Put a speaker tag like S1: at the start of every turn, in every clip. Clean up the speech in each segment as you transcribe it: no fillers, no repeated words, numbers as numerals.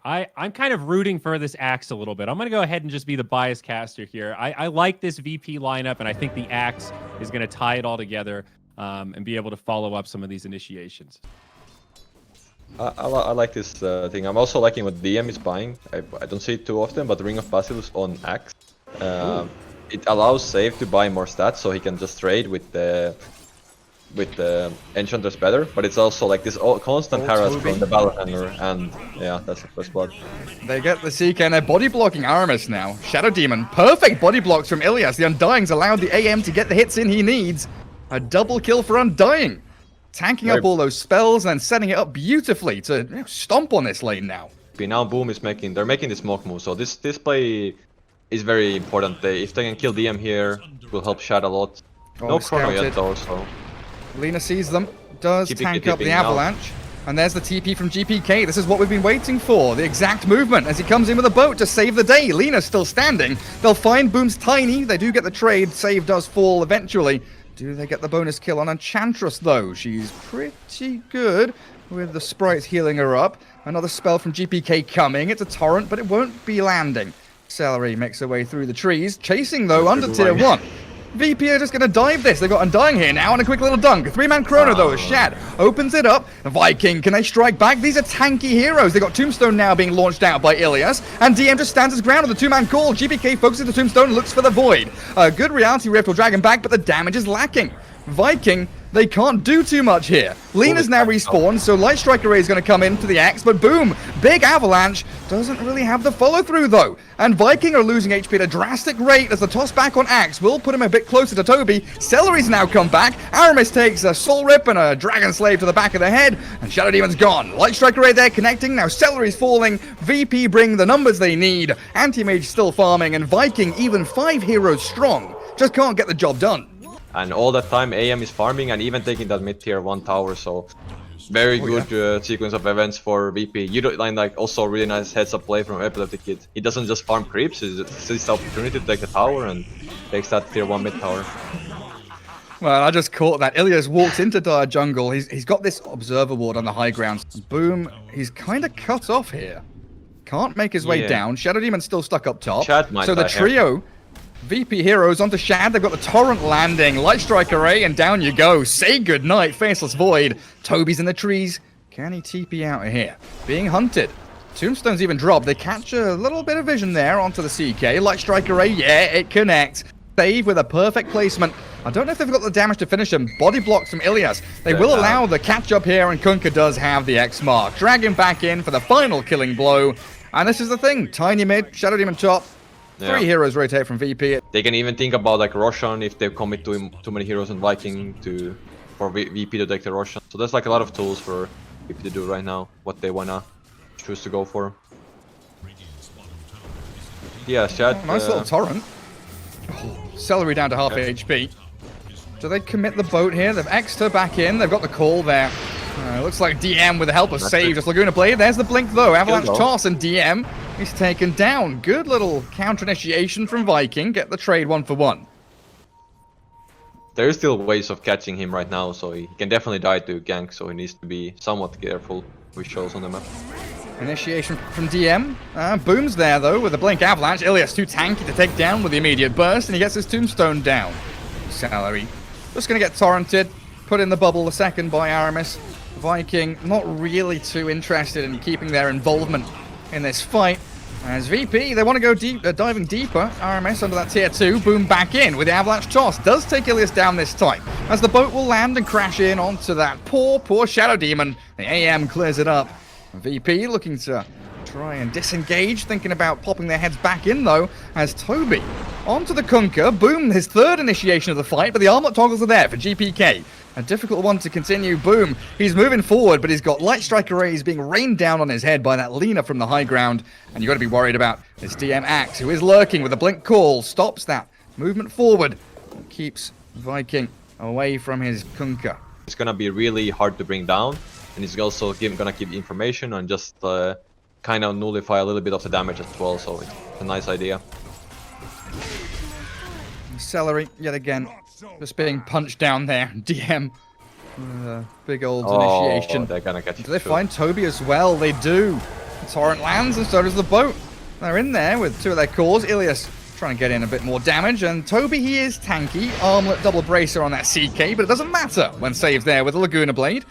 S1: I'm kind of rooting for this Axe a little bit. I'm going to go ahead and just be the bias caster here. I like this VP lineup, and I think the Axe is going to tie it all together and be able to follow up some of these initiations.
S2: I like this thing. I'm also liking what DM is buying. I don't see it too often, but Ring of Basilius on Axe. It allows Save to buy more stats, so he can just trade with the Enchanters better. But it's also like this constant harass from the Battle Handler, and yeah, that's the first blood.
S3: They get the CK and they're body blocking Aramis now. Shadow Demon, perfect body blocks from Ilias. The Undying's allowed the AM to get the hits in he needs. A double kill for Undying. Tanking up all those spells and setting it up beautifully to stomp on this lane now.
S2: Now Boom is making this smoke move, so this play is very important. If they can kill DM here, it will help Shad a lot. No chrono yet though, so...
S3: Lina sees them, does tank up the
S2: now.
S3: avalanche. And there's the TP from GPK. This is what we've been waiting for. The exact movement as he comes in with a boat to save the day. Lina's still standing. They'll find Boom's tiny. They do get the trade. Save does fall eventually. Do they get the bonus kill on Enchantress, though? She's pretty good with the sprites healing her up. Another spell from GPK coming. It's a torrent, but it won't be landing. Celery makes her way through the trees. Chasing, though, under tier 1. VP are just going to dive this. They've got Undying here now and a quick little dunk. A 3-man chrono, though, as Shad opens it up. Viking, can they strike back? These are tanky heroes. They've got Tombstone now being launched out by Ilias. And DM just stands his ground with a 2-man call. GPK focuses the Tombstone and looks for the Void. A good Reality Rift will drag him back, but the damage is lacking. Viking, they can't do too much here. Lina's now respawned, so Light Striker Ray is going to come into the Axe, but boom, big avalanche. Doesn't really have the follow-through, though. And Viking are losing HP at a drastic rate as the toss back on Axe will put him a bit closer to Toby. Celery's now come back. Aramis takes a Soul Rip and a Dragon Slave to the back of the head, and Shadow Demon's gone. Light Striker Ray there connecting. Now Celery's falling. VP bring the numbers they need. Anti-Mage still farming, and Viking, even 5 heroes strong, just can't get the job done.
S2: And all that time AM is farming and even taking that mid-tier 1 tower, so very good sequence of events for VP. You don't like also really nice heads-up play from Epileptic Kid. He doesn't just farm creeps, he sees the opportunity to take the tower and takes that tier 1 mid tower.
S3: Well, I just caught that. Ilias walks into Dire Jungle. He's got this Observer Ward on the high ground. Boom, he's kind of cut off here. Can't make his way down. Shadow Demon's still stuck up top. So the trio... VP heroes onto Shad. They've got the Torrent landing. Light Strike Array, and down you go. Say goodnight, Faceless Void. Toby's in the trees. Can he TP out of here? Being hunted. Tombstone's even dropped. They catch a little bit of vision there onto the CK. Light Strike Array, yeah, it connects. Save with a perfect placement. I don't know if they've got the damage to finish him. Body blocks from Ilias. They will allow the catch up here, and Kunkka does have the X mark. Drag him back in for the final killing blow. And this is the thing. Tiny mid, Shadow Demon top. 3 heroes rotate from VP.
S2: They can even think about like Roshan if they commit to too many heroes and Viking for VP to take the Roshan. So there's like a lot of tools for VP to do right now, what they wanna choose to go for. Yeah, Shad.
S3: Nice little torrent. Celery down to half HP. Do they commit the boat here? They've X'd her back in. They've got the call there. Looks like DM with the help of Save. Just Laguna Blade. There's the blink though. Avalanche toss and DM is taken down. Good little counter initiation from Viking. Get the trade 1 for 1.
S2: There is still ways of catching him right now, so he can definitely die to gank. So he needs to be somewhat careful with shows on the map.
S3: Initiation from DM. Boom's there though with the blink avalanche. Ilias too tanky to take down with the immediate burst, and he gets his tombstone down. Celery just gonna get torrented. Put in the bubble the second by Aramis. Viking not really too interested in keeping their involvement in this fight. As VP, they want to go deep, diving deeper. Aramis under that tier 2. Boom back in with the avalanche toss. Does take Ilias down this time. As the boat will land and crash in onto that poor Shadow Demon. The AM clears it up. VP looking to try and disengage, thinking about popping their heads back in though, as Toby onto the Kunkka. Boom, his third initiation of the fight, but the armlet toggles are there for GPK. A difficult one to continue. Boom, he's moving forward, but he's got Light Strike Arrays being rained down on his head by that Lina from the high ground, and you've got to be worried about this DM Axe, who is lurking with a blink call, stops that movement forward, and keeps Viking away from his Kunkka.
S2: It's gonna be really hard to bring down, and he's also gonna keep information and just kind of nullify a little bit of the damage as well, so it's a nice idea.
S3: Celery, yet again, just being punched down there. DM, big old initiation.
S2: They're gonna get
S3: Do they find Toby as well? They do. Torrent lands, and so does the boat. They're in there with two of their cores. Ilias trying to get in a bit more damage, and Toby, he is tanky. Armlet double bracer on that CK, but it doesn't matter when saves there with the Laguna Blade.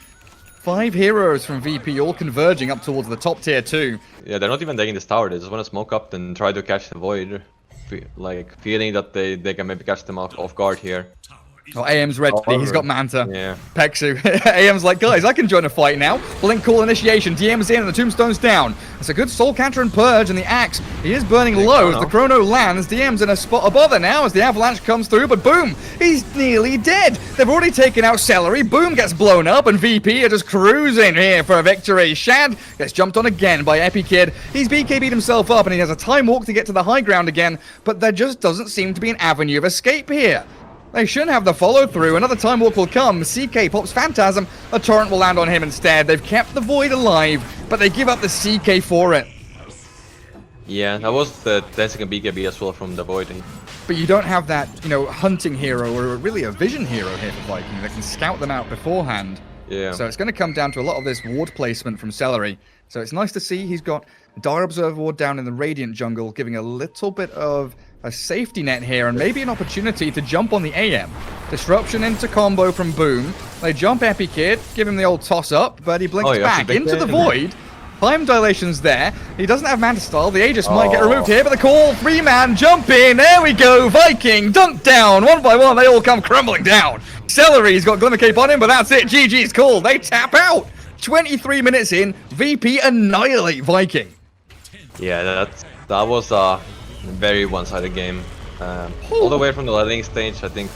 S3: 5 heroes from VP all converging up towards the top tier 2.
S2: Yeah, they're not even taking this tower. They just want to smoke up and try to catch the Void. Like, feeling that they can maybe catch them off guard here.
S3: Oh, AM's ready. He's got Manta.
S2: Yeah.
S3: Peksu. AM's like, guys, I can join a fight now. Blink call initiation. DM's in and the tombstone's down. It's a good soul counter and purge, and the axe, he is burning low as the chrono lands. DM's in a spot above it now as the avalanche comes through, but boom, he's nearly dead. They've already taken out Celery. Boom gets blown up, and VP are just cruising here for a victory. Shad gets jumped on again by Epikid. He's BKB'd himself up, and he has a time walk to get to the high ground again, but there just doesn't seem to be an avenue of escape here. They shouldn't have the follow-through. Another time walk will come. CK pops Phantasm. A torrent will land on him instead. They've kept the Void alive, but they give up the CK for it.
S2: Yeah, that was the 10-second BKB as well from the Void.
S3: But you don't have that, you know, hunting hero or really a vision hero here for Viking that can scout them out beforehand.
S2: Yeah.
S3: So it's going to come down to a lot of this ward placement from Celery. So it's nice to see he's got Dire Observer ward down in the Radiant jungle, giving a little bit of a safety net here and maybe an opportunity to jump on the AM. Disruption into combo from Boom. They jump Epikid, give him the old toss up, but he blinks back into the Void. Time dilation's there. He doesn't have Manta Style. The Aegis might get removed here, but the call, 3-man, jump in. There we go. Viking, dunk down. One by one, they all come crumbling down. Celery's got Glimmer Cape on him, but that's it. GG's call. They tap out. 23 minutes in, VP annihilate Viking.
S2: Yeah, that was a very one-sided game. All the way from the laning stage, I think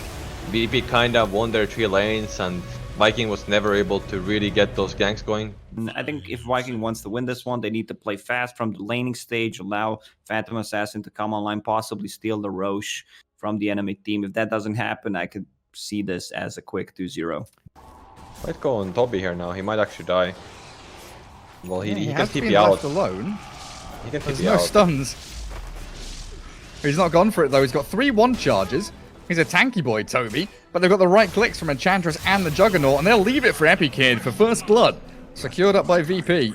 S2: VP kind of won their 3 lanes, and Viking was never able to really get those ganks going.
S4: I think if Viking wants to win this one, they need to play fast from the laning stage, allow Phantom Assassin to come online, possibly steal the Roche from the enemy team. If that doesn't happen, I could see this as a quick 2-0.
S2: Might go on Toby here now. He might actually die. Well, he can
S3: has
S2: TP
S3: been
S2: out.
S3: left alone.
S2: He can
S3: There's
S2: TP
S3: no
S2: out.
S3: stuns. He's not gone for it though. He's got 3 1 charges. He's a tanky boy, Toby, but they've got the right clicks from Enchantress and the Juggernaut, and they'll leave it for Epikid for first blood. Secured up by VP.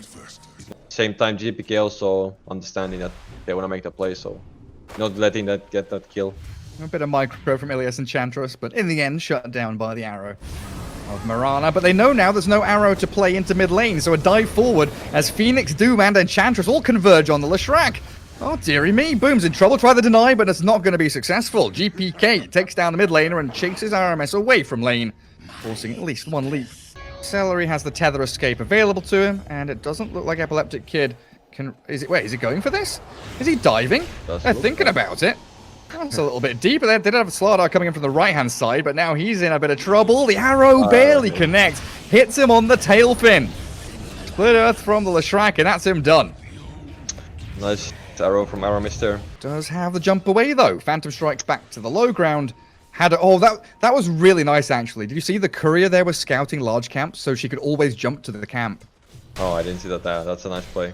S2: Same time, GPK also understanding that they want to make the play, so not letting that get that kill.
S3: A bit of micro from Ilias Enchantress, but in the end, shut down by the arrow of Mirana. But they know now there's no arrow to play into mid lane, so a dive forward as Phoenix, Doom, and Enchantress all converge on the Leshrac. Oh, dearie me. Boom's in trouble. Try the deny, but it's not going to be successful. GPK takes down the mid laner and chases RMS away from lane, forcing at least 1 leap. Celery has the tether escape available to him, and it doesn't look like Epileptic Kid can... Wait, is he going for this? Is he diving? They're thinking about it. That's a little bit deeper. They did have Slardar coming in from the right-hand side, but now he's in a bit of trouble. The arrow barely connects. Hits him on the tail fin. Split Earth from the Leshrac, and that's him done.
S2: Nice arrow from Aramister.
S3: Does have the jump away, though. Phantom strikes back to the low ground. That was really nice, actually. Did you see the courier there was scouting large camps, so she could always jump to the camp?
S2: Oh, I didn't see that there. That's a nice play.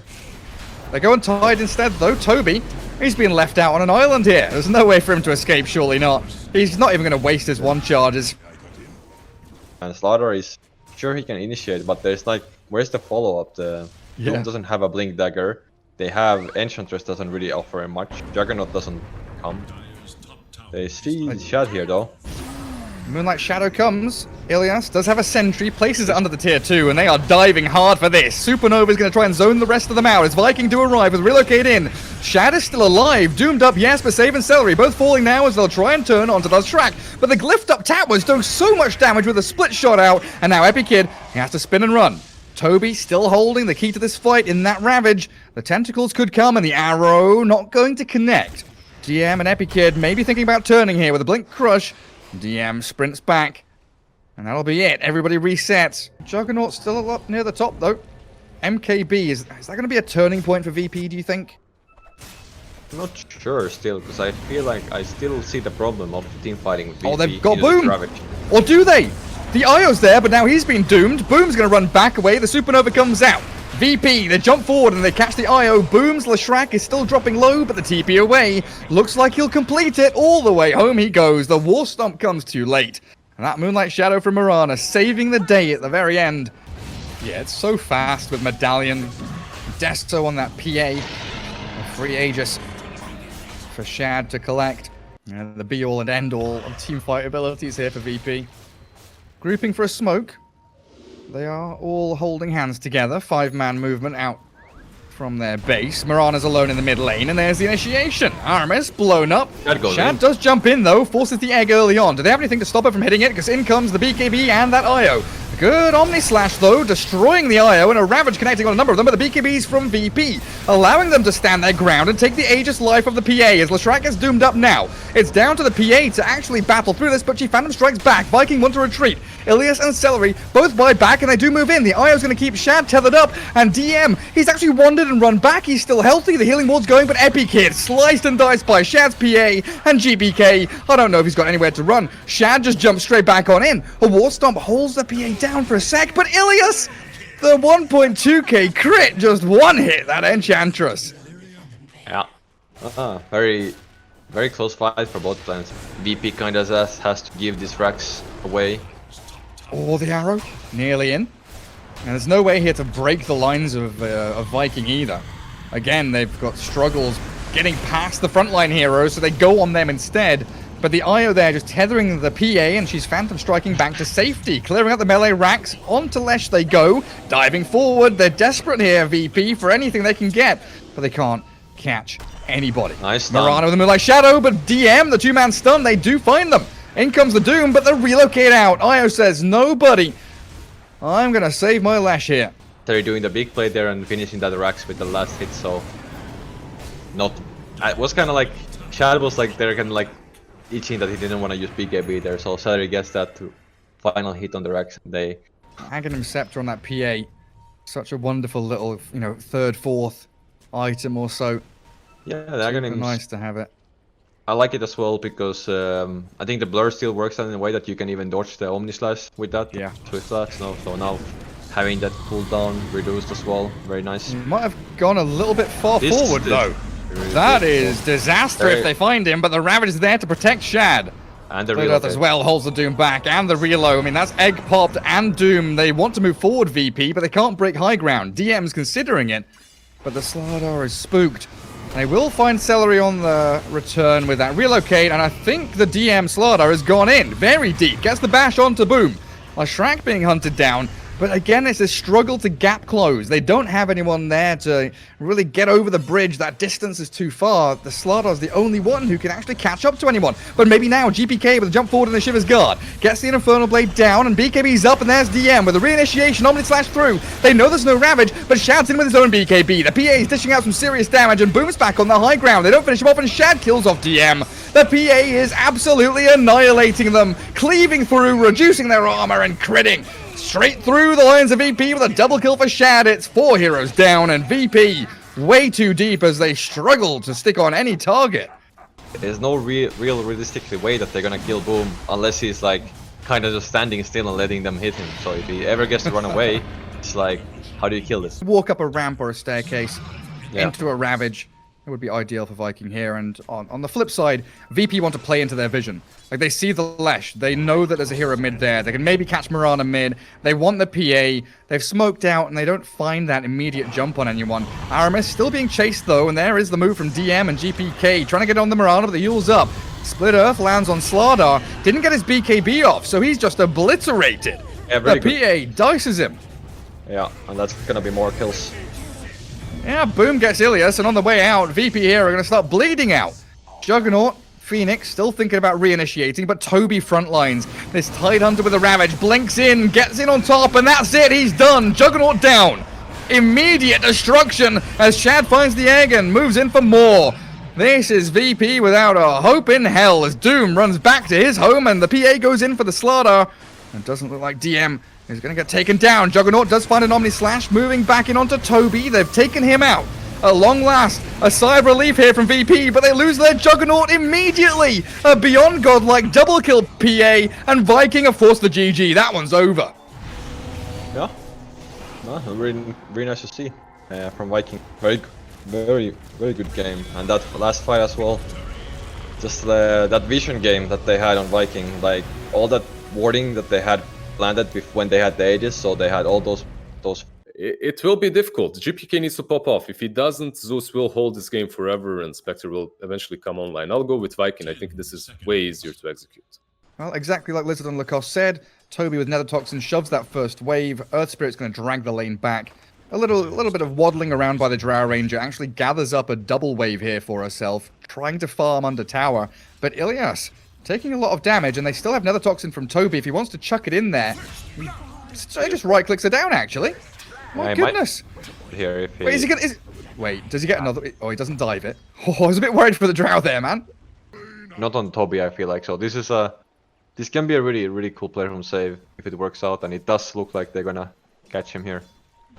S3: They go untied instead, though. Toby, he's being left out on an island here. There's no way for him to escape, surely not. He's not even going to waste his 1 charges.
S2: And Slardar is sure he can initiate, but there's like, where's the follow-up? The Doom doesn't have a Blink Dagger. They have Enchantress doesn't really offer him much. Juggernaut doesn't come. They see Shad here though.
S3: Moonlight Shadow comes. Ilias does have a sentry, places it under the tier 2, and they are diving hard for this. Supernova is going to try and zone the rest of them out as Viking do arrive with Relocate in. Shad is still alive, doomed up, yes, but Save and Celery both falling now as they'll try and turn onto the track. But the glyphed up tap was doing so much damage with a split shot out, and now Epikid, he has to spin and run. Toby still holding the key to this fight in that Ravage. The tentacles could come and the arrow not going to connect. DM and Epikid maybe thinking about turning here with a Blink Crush. DM sprints back. And that'll be it. Everybody resets. Juggernaut still up near the top though. MKB, is that going to be a turning point for VP, do you think?
S2: I'm not sure still, because I feel like I still see the problem of team fighting with VP.
S3: Oh, they've got Boom! Or do they? The Io's there, but now he's been doomed. Boom's going to run back away. The Supernova comes out. VP, they jump forward and they catch the Io. Boom's Leshrac is still dropping low, but the TP away. Looks like he'll complete it. All the way home he goes. The War Stomp comes too late. And that Moonlight Shadow from Mirana saving the day at the very end. Yeah, it's so fast with Medallion. Desto on that PA. A free Aegis for Shad to collect. And the be-all and end-all of teamfight abilities here for VP. Grouping for a smoke. They are all holding hands together. 5-man movement out from their base. Mirana's alone in the mid lane, and there's the initiation. Aramis blown up. Shad does jump in, though, forces the egg early on. Do they have anything to stop it from hitting it? Because in comes the BKB and that IO. Good Omni Slash, though, destroying the IO, and a Ravage connecting on a number of them, but the BKBs from VP, allowing them to stand their ground and take the Aegis life of the PA as Leshrac is doomed up now. It's down to the PA to actually battle through this, but she Phantom strikes back. Viking want to retreat. Ilias and Celery both buy back, and they do move in. The IO's going to keep Shad tethered up, and DM, he's actually wandered and run back. He's still healthy. The healing ward's going, but Epic Kid sliced and diced by Shad's PA and GBK. I don't know if he's got anywhere to run. Shad just jumps straight back on in. A War Stomp holds the PA down for a sec, but Ilias, the 1.2k crit, just one hit that Enchantress.
S2: Yeah. Very close fight for both plans. VP kind of has to give these racks away.
S3: Oh, the arrow, nearly in. And there's no way here to break the lines of Viking either. Again, they've got struggles getting past the frontline heroes, so they go on them instead. But the IO there just tethering the PA, and she's Phantom striking back to safety. Clearing out the melee racks, onto Lesh they go. Diving forward, they're desperate here, VP, for anything they can get. But they can't catch anybody.
S2: Nice stun.
S3: Mirana with the Moonlight Shadow, but DM, the 2-man stun, they do find them. In comes the Doom, but they relocate out. IO says, nobody. I'm gonna save my Lash here.
S2: They're doing the big play there and finishing that racks with the last hit, so... It was kind of like... Shad was like, they're kind of like... itching that he didn't want to use BKB there, so Celery gets that final hit on the racks. They...
S3: Aghanim Scepter on that PA. Such a wonderful little, you know, third, fourth item or so.
S2: Yeah, the Aghanim...
S3: nice to have it.
S2: I like it as well because I think the blur still works in a way that you can even dodge the Omni Slash with that.
S3: Yeah.
S2: Swift Slash, no, so now having that cooldown reduced as well, very nice.
S3: Might have gone a little bit far forward though.
S2: Really
S3: that is disaster if they find him, but the Ravage is there to protect Shad.
S2: And the reload
S3: as well holds the Doom back, and the reload. I mean, that's egg popped and Doom. They want to move forward, VP, but they can't break high ground. DM's considering it, but the Slardar is spooked. They will find Celery on the return with that relocate, and I think the DM Slardar has gone in very deep. Gets the bash onto Boom. Leshrac being hunted down, but again, it's a struggle to gap close. They don't have anyone there to really get over the bridge. That distance is too far. The Slardar's the only one who can actually catch up to anyone. But maybe now, GPK with a jump forward in the Shiver's Guard. Gets the Infernal Blade down, and BKB's up, and there's DM with a reinitiation, Omni Slash through. They know there's no Ravage, but Shad's in with his own BKB. The PA is dishing out some serious damage, and Boom's back on the high ground. They don't finish him off, and Shad kills off DM. The PA is absolutely annihilating them, cleaving through, reducing their armor, and critting. Straight through the lines of VP with a double kill for Shad. It's 4 heroes down, and VP way too deep as they struggle to stick on any target.
S2: There's no real realistic way that they're gonna kill Boom unless he's like kind of just standing still and letting them hit him. So if he ever gets to run away, it's like, how do you kill this?
S3: Walk up a ramp or a staircase into a Ravage. It would be ideal for Viking here, and on the flip side, VP want to play into their vision. Like, they see the Lesh, they know that there's a hero mid there, they can maybe catch Mirana mid, they want the PA, they've smoked out, and they don't find that immediate jump on anyone. Aramis still being chased though, and there is the move from DM and GPK, trying to get on the Mirana, but the Yule's up. Split Earth lands on Slardar, didn't get his BKB off, so he's just obliterated.
S2: Yeah,
S3: the
S2: good.
S3: PA dices him.
S2: Yeah, and that's gonna be more kills.
S3: Yeah, Boom gets Ilias, and on the way out, VP here are going to start bleeding out. Juggernaut, Phoenix, still thinking about reinitiating, but Toby frontlines. This Tidehunter with a Ravage blinks in, gets in on top, and that's it, he's done. Juggernaut down. Immediate destruction as Shad finds the egg and moves in for more. This is VP without a hope in hell as Doom runs back to his home, and the PA goes in for the Slardar. It doesn't look like DM is going to get taken down. Juggernaut does find an Omni Slash, moving back in onto Toby. They've taken him out. At long last, a sigh of relief here from VP, but they lose their Juggernaut immediately. A beyond godlike double kill PA, and Viking have forced the GG. That one's over.
S2: Yeah, no, really nice to see from Viking. Very good game, and that last fight as well. Just that vision game that they had on Viking, like all that warding that they had landed when they had the Aegis, so they had all those
S5: it will be difficult. GPK needs to pop off. If he doesn't, Zeus will hold this game forever and Spectre will eventually come online. I'll go with Viking. I think this is way easier to execute.
S3: Well, exactly like Lizard and Lacoste said, Toby with Nether Toxin shoves that first wave. Earth Spirit's going to drag the lane back. A little bit of waddling around by the Drow Ranger actually gathers up a double wave here for herself, trying to farm under tower. But Ilias taking a lot of damage, and they still have Nether Toxin from Toby. If he wants to chuck it in there, he just right-clicks her down, actually. My goodness.
S2: Here, if he...
S3: Wait, is he gonna... Wait, does he get another... Oh, he doesn't dive it. Oh, I was a bit worried for the Drow there, man.
S2: Not on Toby, I feel like. So this is a... This can be a really cool play from Save if it works out, and it does look like they're gonna catch him here.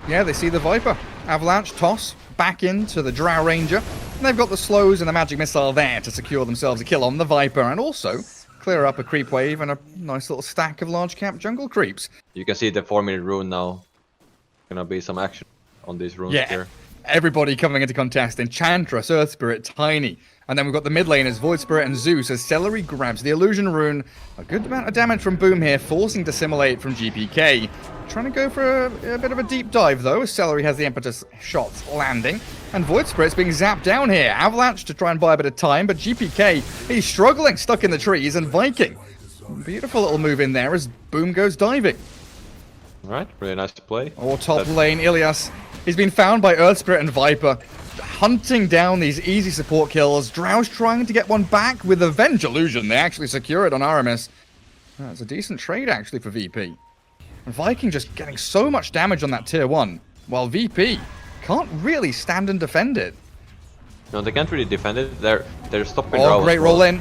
S3: Yeah, they see the Viper. Avalanche, toss, back into the Drow Ranger. And they've got the slows and the magic missile there to secure themselves a kill on the Viper, and also clear up a creep wave and a nice little stack of large cap jungle creeps.
S2: You can see the 4-minute rune now. Gonna be some action on these runes here.
S3: Everybody coming into contest. Enchantress, Earth Spirit, Tiny. And then we've got the mid laners, Void Spirit and Zeus, as Celery grabs the Illusion Rune. A good amount of damage from Boom here, forcing Dissimulate from GPK. Trying to go for a bit of a deep dive, though, as Celery has the impetus shots landing. And Void Spirit's being zapped down here. Avalanche to try and buy a bit of time, but GPK, he's struggling, stuck in the trees, and Viking. Beautiful little move in there as Boom goes diving.
S2: Alright, really nice to play.
S3: Or top lane, Ilias. He's been found by Earth Spirit and Viper, hunting down these easy support kills. Drow's trying to get one back with Avenge Illusion. They actually secure it on Aramis. That's a decent trade, actually, for VP. And Viking just getting so much damage on that tier 1, while VP can't really stand and defend it.
S2: No, they can't really defend it. They're stopping.
S3: Oh, great roll in.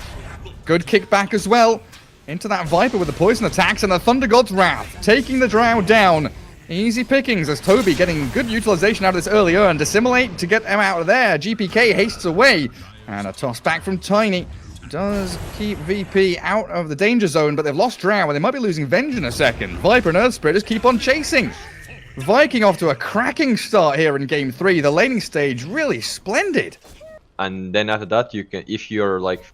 S3: Good kickback as well. Into that Viper with the poison attacks and the Thunder God's Wrath, taking the Drow down. Easy pickings as Toby getting good utilization out of this early earn. Dissimulate to get him out of there. GPK hastes away. And a toss back from Tiny does keep VP out of the danger zone, but they've lost Drow and they might be losing Venge in a second. Viper and Earth Spirit just keep on chasing. Viking off to a cracking start here in Game 3. The laning stage really splendid.
S2: And then after that, you can, if you're like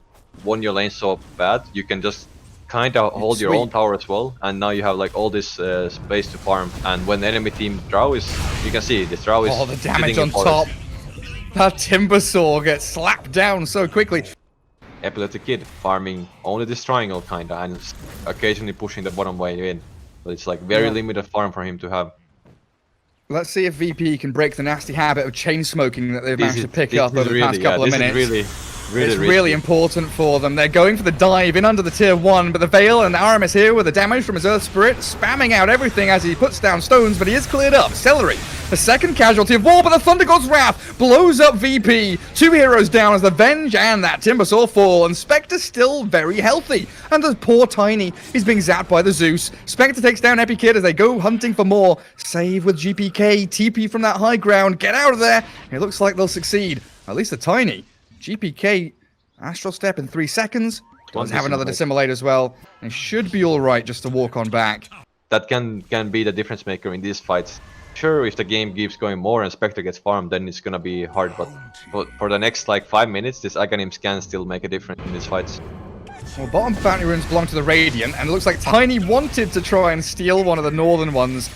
S2: won your lane so bad, you can just kind of hold your own tower as well, and now you have like all this space to farm. And when the enemy team Drow is, you can see this Drow is.
S3: Oh, the damage on top. That Timber Saw gets slapped down so quickly.
S2: Epileptic Kid farming only this triangle kinda, and occasionally pushing the bottom way in, but it's like very limited farm for him to have.
S3: Let's see if VP can break the nasty habit of chain smoking that they've managed to pick up over the past couple of minutes. It's really important for them. They're going for the dive in under the tier 1, but the Veil and Aramis here with the damage from his Earth Spirit, spamming out everything as he puts down stones, but he is cleared up. Celery, the second casualty of war, but the Thunder God's Wrath blows up VP. 2 heroes down as the Venge and that Timbersaw fall, and Spectre still very healthy. And the poor Tiny, he's being zapped by the Zeus. Spectre takes down Epikid as they go hunting for more. Save with GPK, TP from that high ground, get out of there. It looks like they'll succeed, at least the Tiny. GPK, Astral Step in 3 seconds. Does have another Dissimulate as well. They should be alright just to walk on back.
S2: That can be the difference maker in these fights. Sure, if the game keeps going more and Spectre gets farmed, then it's gonna be hard, but for the next like 5 minutes, this Aghanims can still make a difference in these fights.
S3: Well, bottom bounty runes belong to the Radiant, and it looks like Tiny wanted to try and steal one of the northern ones.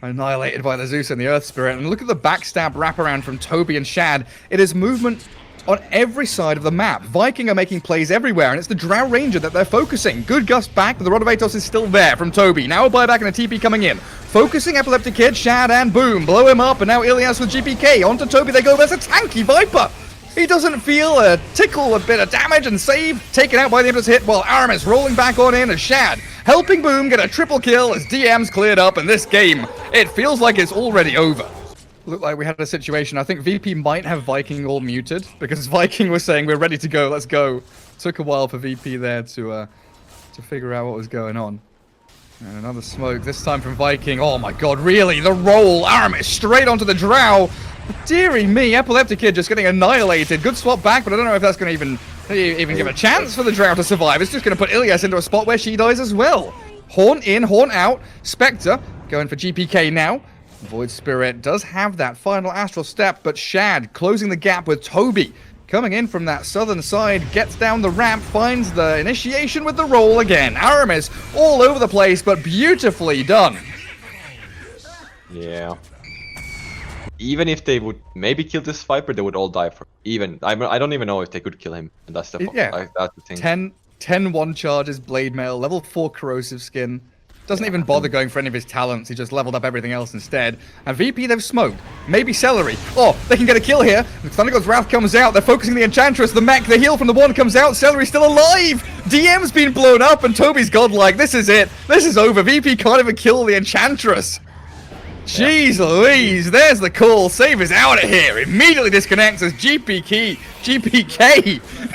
S3: Annihilated by the Zeus and the Earth Spirit. And look at the backstab wraparound from Toby and Shad. It is movement on every side of the map. Viking are making plays everywhere, and it's the Drow Ranger that they're focusing. Good gust back, but the Rod of Atos is still there from Toby. Now a buyback and a TP coming in. Focusing Epileptic Kid, Shad, and Boom. Blow him up, and now Ilias with GPK. Onto Toby they go. There's a tanky Viper. He doesn't feel a tickle, a bit of damage, and save. Taken out by the Impetus hit, while Aramis rolling back on in as Shad, helping Boom get a triple kill as DM's cleared up, and this game, it feels like it's already over. Looked like we had a situation. I think VP might have Viking all muted because Viking was saying we're ready to go, let's go. Took a while for VP there to figure out what was going on. And another smoke, this time from Viking. Oh my god, really? The roll! Aramis straight onto the Drow! Deary me, Epileptic Kid just getting annihilated. Good swap back, but I don't know if that's going to even give a chance for the Drow to survive. It's just going to put Ilias into a spot where she dies as well. Horn in, Horn out. Spectre going for GPK now. Void Spirit does have that final Astral Step, but Shad closing the gap with Toby. Coming in from that southern side, gets down the ramp, finds the initiation with the roll again. Aramis all over the place, but beautifully done.
S2: Yeah. even if they would maybe kill this Viper, they would all die for even. I don't even know if they could kill him, and that's the that's the thing.
S3: 10 one charges, blade mail, level 4 corrosive skin. Doesn't even bother going for any of his talents. He just leveled up everything else instead. And VP, they've smoked. Maybe Celery. Oh, they can get a kill here. Thundergod's Wrath comes out. They're focusing the Enchantress. The mech, the heal from the one comes out. Celery's still alive. DM's been blown up, and Toby's godlike. This is it. This is over. VP can't even kill the Enchantress. Jeez Louise, there's the call. Save is out of here. Immediately disconnects as GPK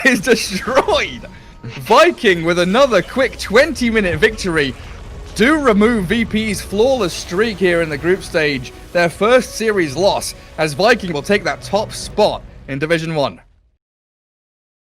S3: is destroyed. Viking with another quick 20-minute victory do remove VP's flawless streak here in the group stage. Their first series loss, as Viking will take that top spot in Division 1.